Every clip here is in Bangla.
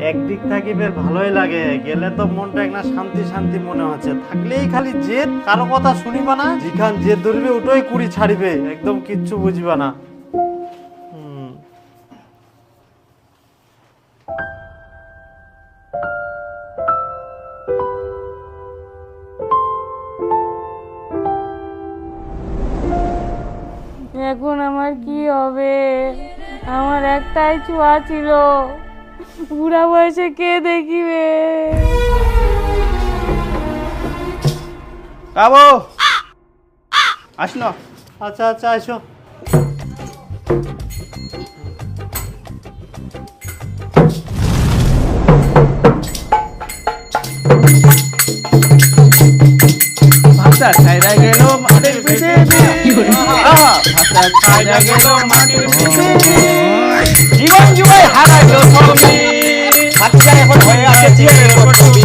একদিক থেকে বের ভালোই লাগে, গেলে তো মনটা একটা শান্তি শান্তি মনে হচ্ছে। থাকলেই খালি জেদ, কারো কথা শুনিবা না, যেখান জেদ ধরবে ওটাই কুড়ি ছাড়িবে, একদম কিচ্ছু বুঝবা না। এখন আমার কি হবে? আমার একটাই ছোঁয়া ছিল, বুড়া বয়সে কে দেখিবে? বাবু আসলো। আচ্ছা আচ্ছা আসো। ভাষা ছাইরা গেল মাটির পৃথিবী, ভাষা ছাইরা গেল মাটির পৃথিবী, জীবন জুয়ায় হারাইলো তুমি, বাচ্চা এখন হয়ে আছে চিয়ারের কটুবি।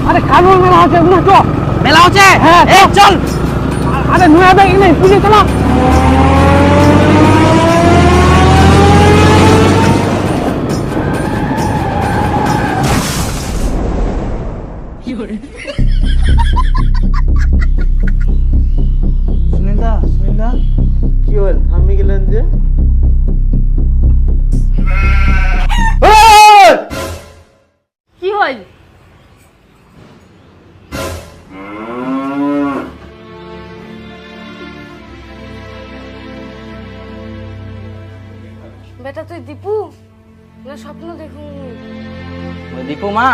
আরে কানুন মেলা হচ্ছে, মেলা হচ্ছে, হ্যাঁ চল। আরে নুয়া ব্যাগ নেই, পুলিশ চলো। সুনীলদা, সুনীলদা কি হল, থামি গেলেন যে? কি হল? বেটা তুই দীপু না স্বপ্ন দেখুন? দীপু মা,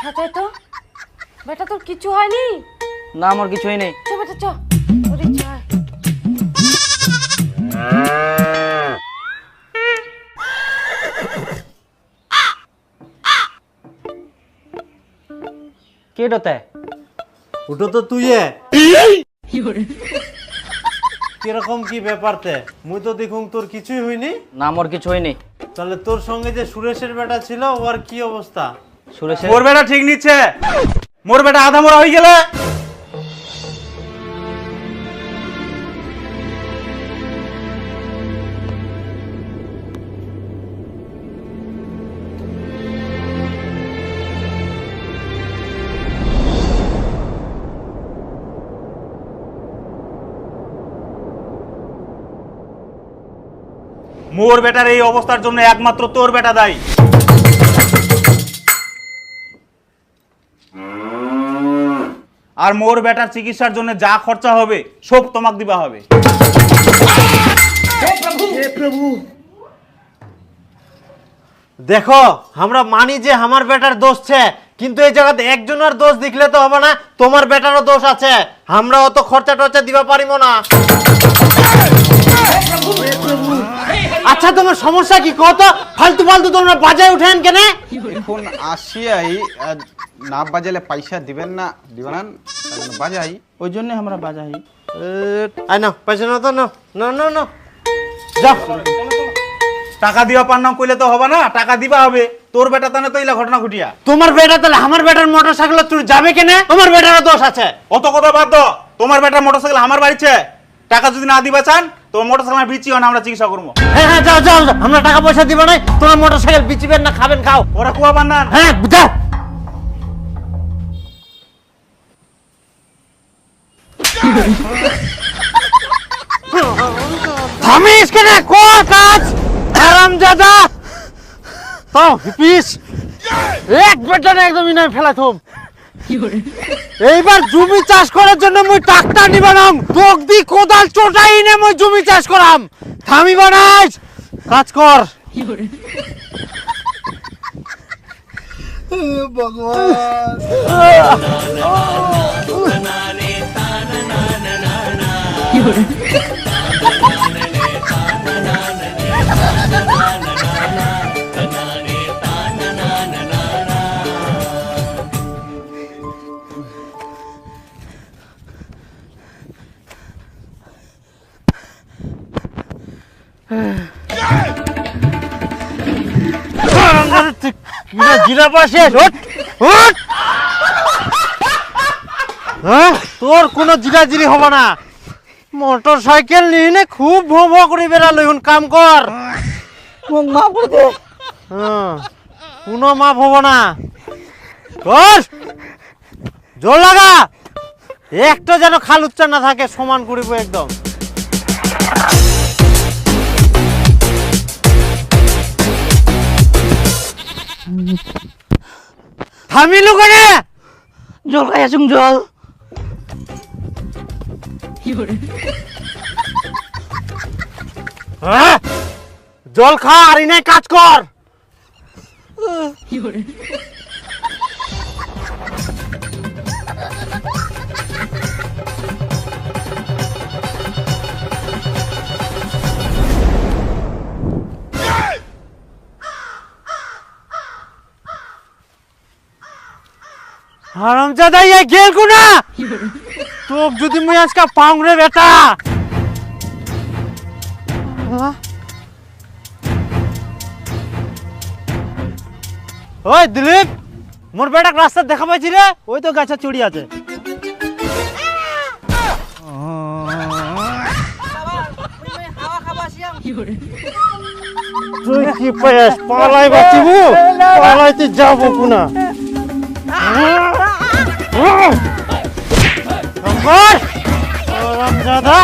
ছাতায় তো বেটা তোর কিছু হয়নি? না আমার কিছুই নেই। চ বেটা চ, ওরে চায়। কে ডতে? ওটা তো তুই। কিরকম কি ব্যাপারতে? মুই তো দেখুন তোর কিছুই হয়নি। না আমার কিছু হয়নি। তাহলে তোর সঙ্গে যে সুরেশের বেটা ছিল ওর কি অবস্থা? সুরেশের মোর বেটা ঠিক নিচ্ছে, মোর বেটা আধা মরা হয়ে গেলে। মোর বেটার এই অবস্থার জন্য একমাত্র তোর বেটা দায়ী। আর মোর বেটার চিকিৎসার জন্য যা খরচা হবে সব তোমাক দিবা হবে। দেখো আমরা মানি যে আমার বেটার দোষ আছে, কিন্তু এই জায়গাতে একজনের দোষ দেখলে তো হবে না, তোমার বেটারও দোষ আছে। আমরা অত খরচা টরচা দিবা পারিব না। আচ্ছা তোমার সমস্যা কি কত? ফালতু ফালতু তোমরা বাজায় উঠেন কেন? এখন আসিয়াই না বাজালে পয়সা দিবেন না, দিবেন বাজাই, ওই জন্য আমরা বাজাই। আই না পয়সা না তো, না যাও। টাকা দিবা পার না কইলে তো হবে না, টাকা দিবা হবে। তোর বেটা তানে তো ইলা ঘটনা ঘটিয়া। তোমার বেটা তাহলে আমার বেটার মোটরসাইকেল চুরি যাবে কেন? তোমার বেটারও দোষ আছে। অত কথা বাদ দাও, তোমার বেটার মোটরসাইকেল আমার বাড়িতে, টাকা যদি না দিবা চান তোমার মোটরসাইকেল আমার বিচিও না, আমরা চিকিৎসা করবো। হ্যাঁ যাও যাও, আমরা টাকা পয়সা দিব না, তোমার মোটরসাইকেল বিচিবেন না, খাবেন খাও। ওরা কুয়া বান্নান। হ্যাঁ যাও। থামিস কেন? কোন কাজ হারামজাদা? তাও হিপিস এক বেটা না একদম ইনাই ফেলা থম। এইবার জমি চাষ করার জন্য মুই ট্রাক্টর নিবানাম, তোক দি কোদাল চোটাই নে মুই জমি চাষ করাম। থামিবা না, কাজ কর। জিরা পাশে তোর কোনো জিরাজিরি হবে না। মোটর সাইকেল নিয়ে খুব ভো ভো করে বেড়ালো, এখন কাম কর। কোনো মাপ হব না, কর জোর লাগা, একটা যেন খাল উচ্চার না থাকে, সমান করিব একদম। থামিলু কেনে? জল খাই আসুন জল। হ্যাঁ? জল খা আর নাই কাজ কর। হারামজাদা এই গেল কোনা, তোক যদি মুই আজকে পাউং রে বেটা। ওই দিলীপ, মোর বেটাক রাস্তা দেখা পাইছি রে? ওই তো গাছে চড়ি আছে। তুই কি পাইস? পালাই বাঁচিবু, পালাইতে যাবো কোনা। রামজাদা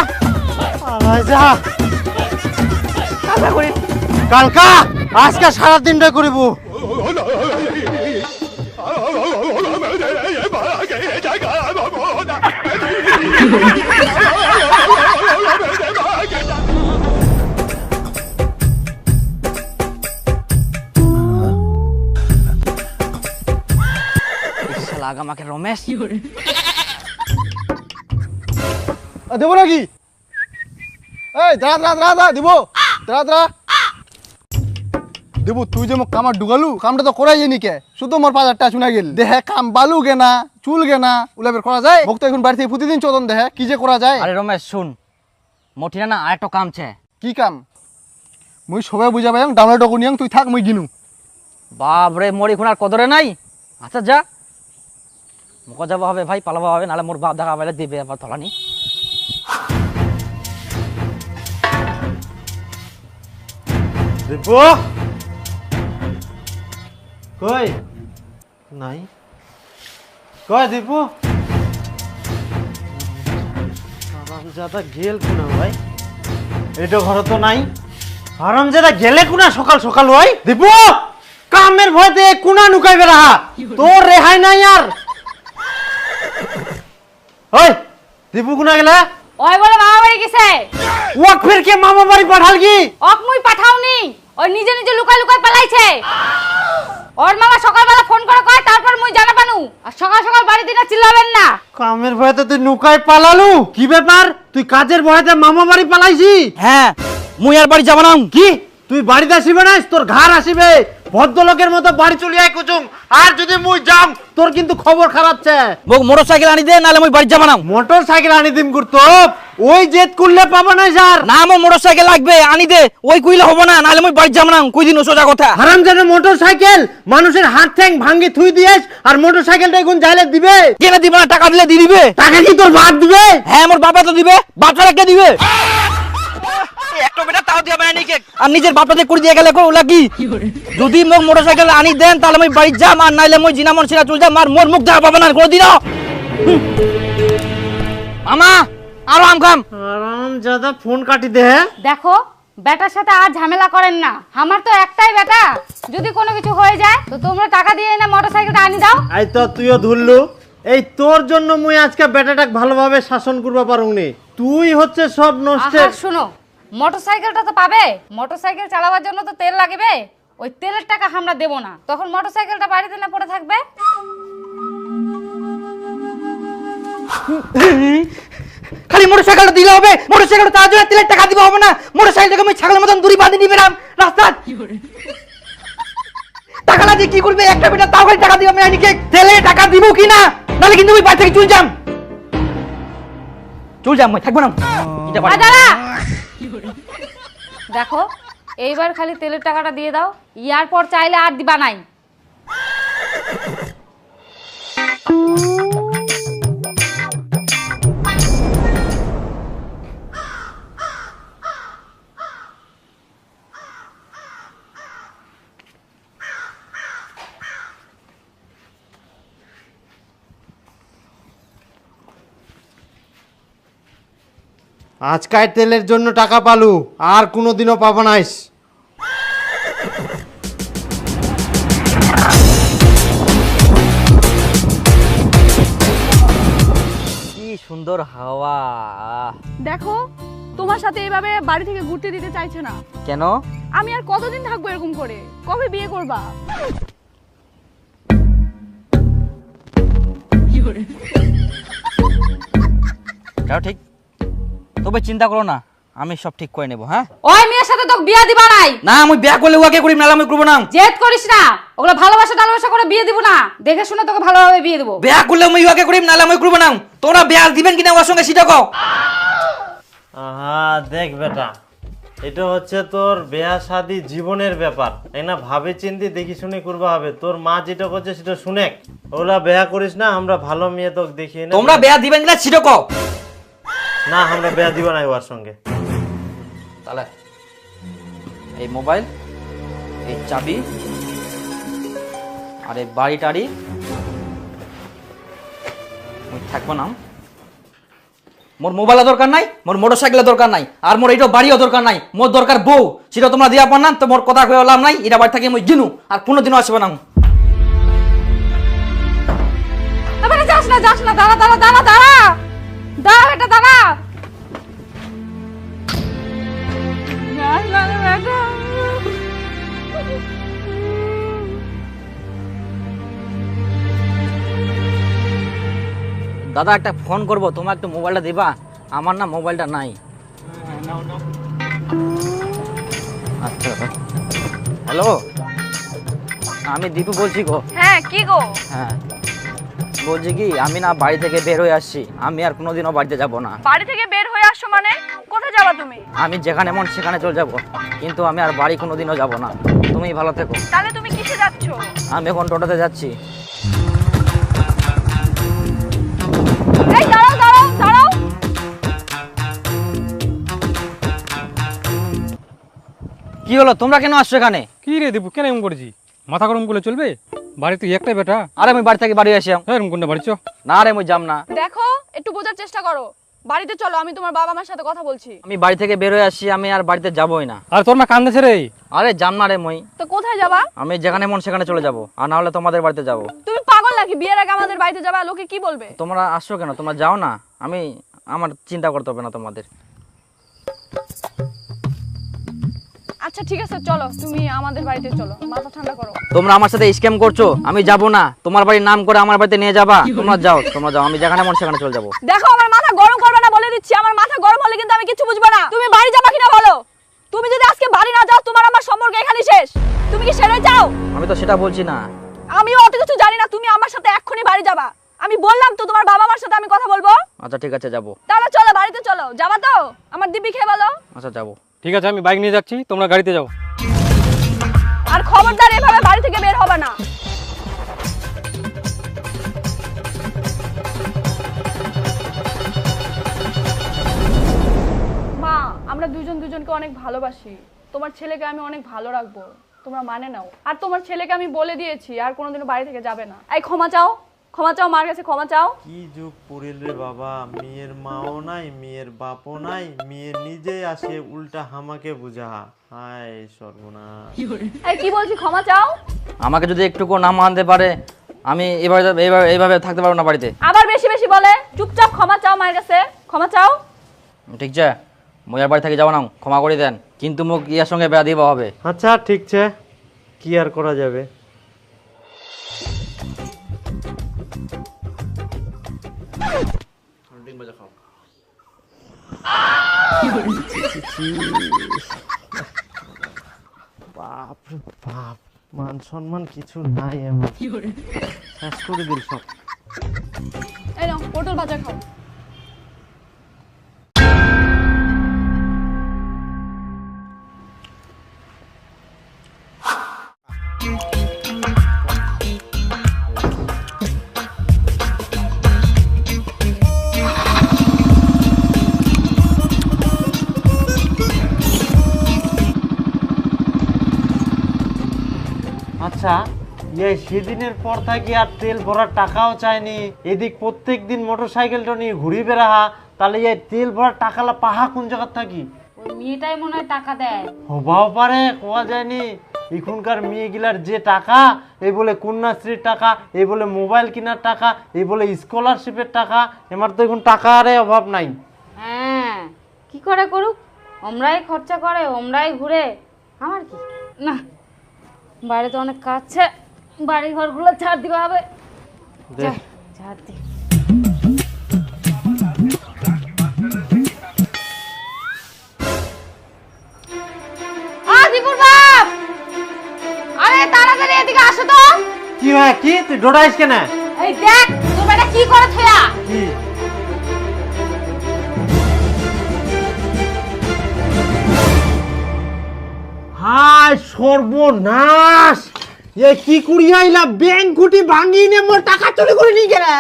পালাই যা। কালকা আজকে সারাদিনটা করিব। লাগা আমাকে রমেশ। দেবো নাকি? এই দাঁড়া দাঁড়া দাঁড়া দাঁড়া, দিব দাঁড়া দাঁড়া দেবো। তুই যে মোক কামার ঢুকালু, কামটা তো করাই জানি কে, শুধু মোর 5,000 শুনা গেল। দেহে কাম বালু গেনা, চুল গেনা, উলাবের করা যায়? মোক তো এখন বাড়ি থেকে প্রতিদিন চোদন দেহে, কি যে করা যায়? আরে রমেশ শুন, মঠিনা না আরেকটা কাম ছে। কি কাম? মুই সবাই বুঝা পাইম, ডাউনলোড করিয়াম, তুই থাক মুই গিনু। বাপরে মরি খুনার কদরে নাই। আচ্ছা যা, মুখ যাবো হবে ভাই, পালাবো হবে, নাহলে মোর বাপ দেখা পাইলে দিবে আবার তলানি। দেব কই নাই, কই দেব? হারামজাদা গেল কোনা ভাই? এটা ঘরে তো নাই। হারামজাদা গেলে কোনা সকাল সকাল? ভাই দেব কামের ভয়তে কোনা নুকাই বেড়া, তোর রেহাই নাই আর। ওই দেবু কোনা গেলা? ওই বলে মামা বাড়ি গেছে। ওয়াক ফের কে মামা বাড়ি পাঠাল কি? অক মুই পাঠাওনি, ওই নিজে নিজে লুকাই লুকাই পালাইছে। ওর মামা সকালবেলা ফোন করে কয়, তারপর মুই জানা পানু। আর সকাল সকাল বাড়িতে না চিল্লাবেন না। কামের ভয়তে তুই নুকাই পালালু? কি ব্যাপার, তুই কাজের ভয়তে মামা বাড়ি পালাইছি? হ্যাঁ, মুই আর বাড়ি যাব না। কি তুই বাড়িতে আসিবে না? তোর ঘর আসিবে। ভদ্রলোকের মতো বাড়ি চলে আয় কুচুং। আর যদি মুই যাম তোর কিন্তু খবর খারাপ ছে। মোক মোটর সাইকেল আনি দে, নাহলে মুই বাড়ি যাব না। মোটর সাইকেল আনি দিম করতো, ওই জেদ করলে পাবা না স্যার। না মোর মোটর সাইকেল লাগবে, আনি দে। ওই কইলে হবে না, নাহলে মুই বাড়ি যাব না। কই দিন সোজা কথা। হারামজাদা মোটর সাইকেল মানুষের হাত ঠ্যাং ভাঙ্গি থুই দিয়েছ, আর মোটর সাইকেলটা এখন যাইলে দিবে? কেন দিবে না? টাকা দিলে দিয়ে দিবে। টাকা কি তোর বাপ দিবে? হ্যাঁ মোর বাবা তো দিবে, বাপটা কে দিবে? একটা বেটা তাও দিবে না নাকি? আর নিজের বাপটাতে করে দিয়ে গেলে ওলা কি? যদি মোক মোটরসাইকেল আনি দেন তাহলে আমি বাড়ি যাম, আর নাইলে মই জিনামন সিরা চল যাম। আর মোর মুখ দেখা পাবে না কোনদিন। মামা আরো আম খাম। হারামজাদা ফোন কাটি দে। দেখো বেটার সাথে আর ঝামেলা করেন না। আমার তো একটাই বেটা, যদি কোনো কিছু হয়ে যায় তো তোমরা টাকা দিয়ে না মোটরসাইকেলটা আনি দাও। আই তো তুইও ধরলু। এই তোর জন্য মুই আজকে বেটাটাকে ভালোভাবে শাসন করবা পারুনি। তুই হচ্ছে সব নষ্ট। আহা শুনো, মোটরসাইকেলটা তো পাবে। মোটরসাইকেল চালাবার জন্য তো তেল লাগবে। ওই তেলের টাকা আমরা দেব না, তখন মোটরসাইকেলটা বাড়িতে না পড়ে থাকবে। খালি মোটরসাইকেলটা দিলে হবে? মোটরসাইকেলটা তার জন্য তেলের টাকা দিবা হবে না? মোটরসাইকেলটাকে আমি ছাগলের মতন দড়ি বাঁধি নিবে না রাস্তা। টাকা না দিয়ে কি করবে? একটা বেটা তাও খালি টাকা দিবা আমি আনিকে। তেলে টাকা দিব কি না, নাহলে কিন্তু আমি বাড়ি থেকে চল যাম। চল যাম, মই থাকবো না। এটা দাঁড়া, দেখো এইবার খালি তেলের টাকাটা দিয়ে দাও, ইয়ার পর চাইলে আর দিবা নাই। আজকাল তেলের জন্য টাকা পালু, আর কোনোদিনও পাবো নাইস। কি সুন্দর হাওয়া। দেখো তোমার সাথে এইভাবে বাড়ি থেকে ঘুরতে দিতে চাইছে না। কেন? আমি আর কতদিন থাকবো এরকম করে? কবে বিয়ে করবা? তাও ঠিক, তবে চিন্তা করো না, আমি সব ঠিক করে নেব। হ্যাঁ, ওই মেয়ের সাথে তো বিয়া দিবা নাই। না আমি বিয়া করলে ওকে করি, নাহলে আমি করবো না। জেদ করিস না, ওগুলো ভালোবাসা টালোবাসা করে বিয়ে দিব না, দেখে শুনে তোকে ভালোভাবে বিয়ে দেবো। বিয়া করলে আমি ওকে করি, নাহলে আমি করবো না। তোমরা বিয়া দিবেন কিনা ওর সঙ্গে সেটা কও। দেখ বেটা, এটা হচ্ছে তোর বিয়া শাদী জীবনের ব্যাপার, তাই না? ভাবে চিন্তি দেখি শুনে করবা হবে। তোর মা যেটা করছে সেটা শুনে, ওরা বিয়া করিস না, আমরা ভালো মেয়ে তোকে দেখিয়ে না। তোমরা বিয়া দিবেন কিনা সেটা কও। না, আমরা বিয়া দিব না ওর সঙ্গে। তাহলে এই মোবাইল, এই চাবি আর এই বাড়ি টাড়ি মুই থাকবো না। মোর মোবাইলের দরকার নাই, মোর মোটরসাইকেলের দরকার নাই, আর মোর এইটা বাড়িও দরকার নাই। মোর দরকার বউ, সেটা তোমরা দিয়া পার না। তো মোর কথা কয়ে লাভ নাই, এটা বাড়ি থেকে মুই জিনু আর কোনোদিনও আসবে না। এবারে যাস না, যাস না, দাঁড়া দাঁড়া দাঁড়া দাঁড়া দাঁড়া বেটা দাঁড়া। যাস না রে বেটা। দাদা একটা ফোন করবো, তোমার একটু মোবাইলটা দিবা? আমার না মোবাইলটা নাই। আচ্ছা, হ্যালো, আমি দীপু বলছি গো। হ্যাঁ, কি গো? হ্যাঁ, বলছি কি, আমি না বাড়ি থেকে বের হয়ে আসছি, আমি আর কোনোদিনও বাড়িতে যাব না। বাড়ি থেকে বের হয়ে আসছো মানে? কোথায় যাবা তুমি? আমি যেখানে মন সেখানে চলে যাব, কিন্তু আমি আর বাড়ি কোনোদিনও যাব না। তুমি ভালো থেকো। তাহলে তুমি কিসে যাচ্ছো? আমি এখন টোটোতে যাচ্ছি। এই দাঁড়াও দাঁড়াও দাঁড়াও। কি হলো, তোমরা কেন আসছো এখানে? কি রে দেবু, কেন এমন করেছি? মাথা গরম করলে চলবে? বাড়ি তুই একটাই বেটা। আরে আমি বাড়ি থেকে বাড়ি আসি। এরকম কোনটা বাড়ি চ। না রে, আমি যাম না। দেখো একটু বোঝার চেষ্টা করো। বাড়িতে চলো, আমি তোমার বাবা মার সাথে কথা বলছি। আমি বাড়ি থেকে বের হয়ে আসছি, আমি আর বাড়িতে যাবই না। আর তোর মা কান্দেছে রে। আরে যাম না রে মই। তো কোথায় যাবা? আমি যেখানে মন সেখানে চলে যাব, আর না হলে তোমাদের বাড়িতে যাব। তুমি পাগল নাকি? বিয়ের আগে আমাদের বাড়িতে যাবা, লোকে কি বলবে? তোমরা আসছো কেন? তোমরা যাও না, আমার চিন্তা করতে হবে না তোমাদের। আচ্ছা ঠিক আছে, চলো তুমি আমাদের বাড়িতে চলো, মাথা ঠান্ডা করো। তোমরা আমার সাথে স্ক্যাম করছো, আমি যাব না। তোমার বাড়ির নাম করে আমার বাড়িতে নিয়ে যাবা। তোমরা যাও, আমি যেখানে মন সেখানে চলে যাব। দেখো আমার মাথা গরম করবে না বলে দিচ্ছি। আমার মাথা গরম হলে কিন্তু আমি কিছু বুঝবো না। তুমি বাড়ি যাবা কিনা বলো? তুমি যদি আজকে বাড়ি না যাও, তোমার আমার সম্পর্ক এখানেই শেষ। তুমি কি সেরে যাও? আমি তো সেটা বলছি না। আমিও অত কিছু জানি না। তুমি আমার সাথে এক্ষুনি বাড়ি যাবা। আমি বললাম তো তোমার বাবা মার সাথে আমি কথা বলবো। আচ্ছা ঠিক আছে, যাবো। তাহলে চলো বাড়িতে চলো। যাবা তো? আমার দিব্যি খেয়ে বলো। আচ্ছা যাবো। ঠিক আছে, আমি বাইক নিয়ে যাচ্ছি, তোমরা গাড়িতে যাও। আর খবরদার এভাবে বাড়ি থেকে বের হবে না। মা, আমরা দুজন দুজনকে অনেক ভালোবাসি। তোমার ছেলেকে আমি অনেক ভালো রাখবো, তোমরা মানে নাও। আর তোমার ছেলেকে আমি বলে দিয়েছি আর কোনোদিনও বাড়ি থেকে যাবে না। এই ক্ষমা চাও, ক্ষমা চাও, মার কাছে ক্ষমা চাও। কি যুগ পড়িল রে বাবা, মেয়ের মাও নাই, মেয়ের বাপও নাই, মেয়ে নিজে আসে উল্টা হামাকে বুঝা। হায় সর্বনাশ। এই কি বলছি, ক্ষমা চাও। আমাকে যদি একটুকু না মানতে পারে, আমি এইভাবে থাকতে পারবো না বাড়িতে। আবার বেশি বেশি বলে। চুপচাপ ক্ষমা চাও মায়ের কাছে, ক্ষমা চাও। ঠিক আছে, মজার বাড়ি থেকে যাবো না, ক্ষমা করে দেন। কিন্তু মুখ ইয়ার সঙ্গে বেড়া দিবা হবে। আচ্ছা ঠিক আছে, কি আর করা যাবে। বাপ রে বাপ, মান সম্মান কিছু নাই, এমন শেষ করে দিল সব। এই নাও পটল ভাজা খাও। আচ্ছা সেদিনের পর থাকি আর তেল ভরার টাকাও চায়নি, এদিক প্রত্যেক দিন মোটর সাইকেলটা নিয়ে ঘুরি বেড়াহা, তাহলে এই তেল ভরার টাকালা পাহা কোন জায়গার থাকি? ওই মেয়েটাই মনে হয় টাকা দেয়। হবাও পারে, কোয়া যায়নি। এখনকার মেয়েগুলার যে টাকা, এই বলে কন্যাশ্রীর টাকা, এই বলে মোবাইল কেনার টাকা, এই বলে স্কলারশিপের টাকা, এমার তো এখন টাকার অভাব নাই। হ্যাঁ, কি করে করুক, আমরাই খরচা করে, আমরাই ঘুরে, আমার কি না। বাড়িতে অনেক কাজ আছে, বাড়ি ঘরগুলো ছাড় দিতে হবে। যাই, ছাড় দি। দীপুর বাপ, আরে তাড়াতাড়ি এদিকে আসো তো। কি হয় কি, তুই ডোডাইস কেন? এই দেখ তোর বেটা কি করে থয়া। কি হায় সর্বনাশ, এ কি করি আইলা, ব্যাংক খুঁটি ভাঙি নে মোর টাকা চুরি করে নিয়ে গেলে।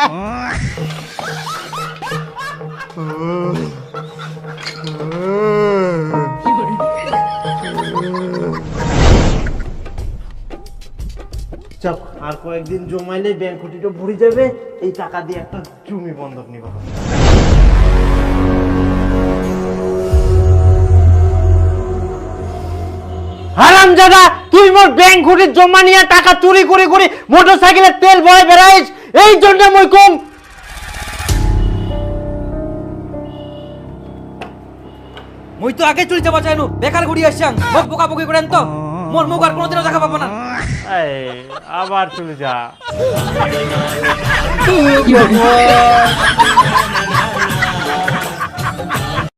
চল, আর কয়েকদিন জমাইলে ব্যাংক খুঁটিটা ভরে যাবে, এই টাকা দিয়ে একটা জমি বন্ধক নিব। হারামজাদা, তুই মোর ব্যাংক খুঁটির জমা নিয়ে টাকা চুরি করে করে মোটরসাইকেলে তেল ভরে বেড়াইস, এই জন্য মই কম। মই তো আগে চুরি যাবা চাইনু, বেকার ঘুরি আসছাং, মোক বোকা বকি করেন তো, মোর মুখ আর কোনোদিনও দেখা পাবো না। আবার চলে যা।